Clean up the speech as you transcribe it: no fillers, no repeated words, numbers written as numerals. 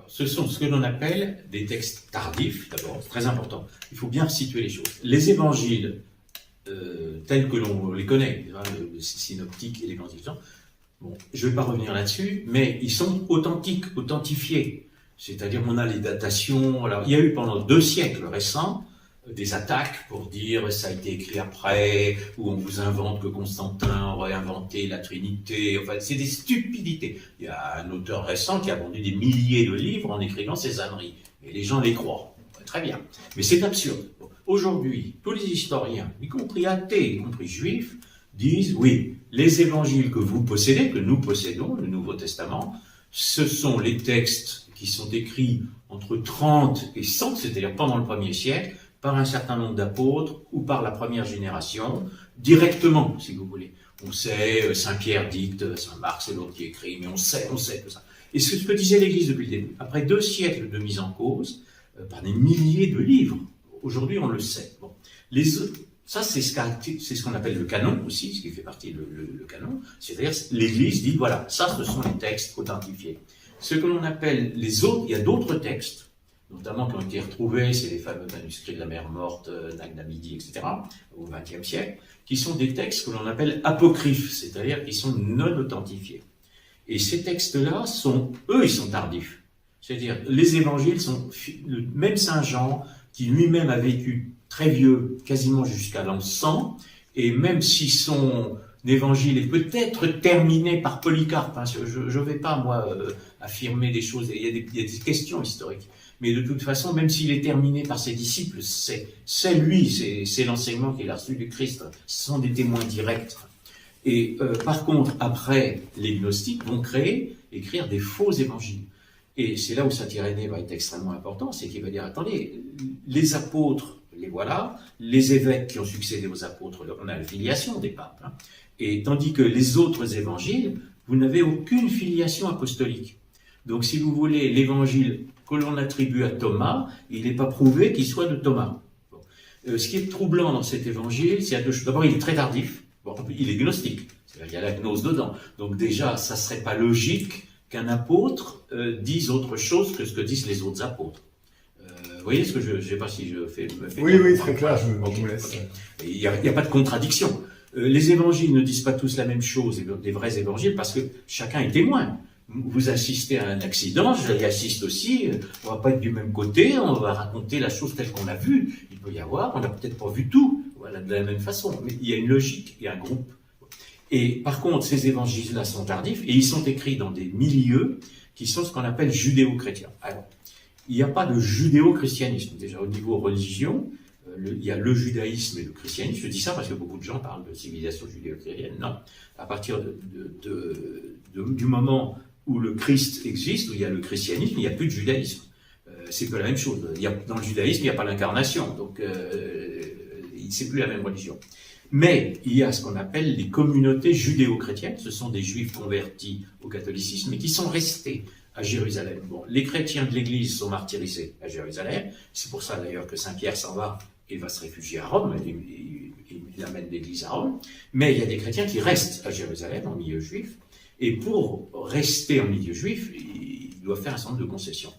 Ce sont ce que l'on appelle des textes tardifs, d'abord, c'est très important. Il faut bien situer les choses. Les évangiles, tels que l'on les connaît, les synoptiques et l'évangile, bon, je ne vais pas revenir là-dessus, mais ils sont authentiques, authentifiés. C'est-à-dire qu'on a les datations. Alors, il y a eu pendant 2 siècles récents des attaques pour dire ça a été écrit après, ou on vous invente que Constantin aurait inventé la Trinité. Enfin, c'est des stupidités. Il y a un auteur récent qui a vendu des milliers de livres en écrivant ces âneries. Et les gens les croient. Très bien. Mais c'est absurde. Bon, aujourd'hui, tous les historiens, y compris athées, y compris juifs, disent oui, les évangiles que vous possédez, que nous possédons, le Nouveau Testament, ce sont les textes qui sont écrits entre 30 et 100, c'est-à-dire pendant le 1er siècle, par un certain nombre d'apôtres ou par la première génération, directement, si vous voulez. On sait, Saint-Pierre dicte, Saint-Marc, c'est l'autre qui écrit, mais on sait tout ça. Et c'est ce que disait l'Église depuis le début. Après 2 siècles de mise en cause, par des milliers de livres, aujourd'hui on le sait. Bon. Ça, c'est ce qu'on appelle le canon aussi, ce qui fait partie le canon. C'est-à-dire, l'Église dit, voilà, ça, ce sont les textes authentifiés. Ce que l'on appelle les autres, il y a d'autres textes, notamment qui ont été retrouvés, c'est les fameux manuscrits de la mer morte, Nag Hammadi, etc., au XXe siècle, qui sont des textes que l'on appelle apocryphes, c'est-à-dire qui sont non authentifiés. Et ces textes-là ils sont tardifs. C'est-à-dire, les évangiles sont, même Saint Jean, qui lui-même a vécu très vieux, quasiment jusqu'à l'an 100, et même si son évangile est peut-être terminé par Polycarpe, hein, je ne vais pas, moi, affirmer des choses, il y a des questions historiques, mais de toute façon, même s'il est terminé par ses disciples, c'est lui, c'est l'enseignement qu'il a reçu du Christ, ce sont des témoins directs. Et par contre, après, les gnostiques vont écrire des faux évangiles. Et c'est là où saint Irénée va être extrêmement important, c'est qu'il va dire, attendez, les apôtres, les voilà, les évêques qui ont succédé aux apôtres, on a la filiation des papes, hein, et tandis que les autres évangiles, vous n'avez aucune filiation apostolique. Donc si vous voulez, l'évangile que l'on attribue à Thomas, il n'est pas prouvé qu'il soit de Thomas. Bon. Ce qui est troublant dans cet évangile, c'est deux choses. D'abord, il est très tardif, bon, il est gnostique, c'est-à-dire qu'il y a la gnose dedans. Donc déjà, ça ne serait pas logique qu'un apôtre dise autre chose que ce que disent les autres apôtres. Vous voyez ce que je ne sais pas si je fais... Oui, très clair, je vous laisse. Okay. Il n'y a pas de contradiction. Les évangiles ne disent pas tous la même chose, des vrais évangiles, parce que chacun est témoin. Vous assistez à un accident, je y assiste aussi, on ne va pas être du même côté, on va raconter la chose telle qu'on l'a vue. Il peut y avoir, on n'a peut-être pas vu tout, voilà, de la même façon, mais il y a une logique, il y a un groupe. Et par contre, ces évangiles-là sont tardifs, et ils sont écrits dans des milieux qui sont ce qu'on appelle judéo-chrétiens. Alors, il n'y a pas de judéo-christianisme. Déjà, au niveau religion, il y a le judaïsme et le christianisme. Je dis ça parce que beaucoup de gens parlent de civilisation judéo-chrétienne. Non. À partir du moment où le Christ existe, où il y a le christianisme, il n'y a plus de judaïsme. C'est pas la même chose. Dans le judaïsme, il n'y a pas l'incarnation. Donc, c'est plus la même religion. Mais il y a ce qu'on appelle les communautés judéo-chrétiennes. Ce sont des juifs convertis au catholicisme, mais qui sont restés à Jérusalem. Bon, les chrétiens de l'Église sont martyrisés à Jérusalem. C'est pour ça d'ailleurs que Saint-Pierre s'en va et va se réfugier à Rome. Il amène l'Église à Rome. Mais il y a des chrétiens qui restent à Jérusalem, en milieu juif. Et pour rester en milieu juif, ils doivent faire un certain nombre de concessions.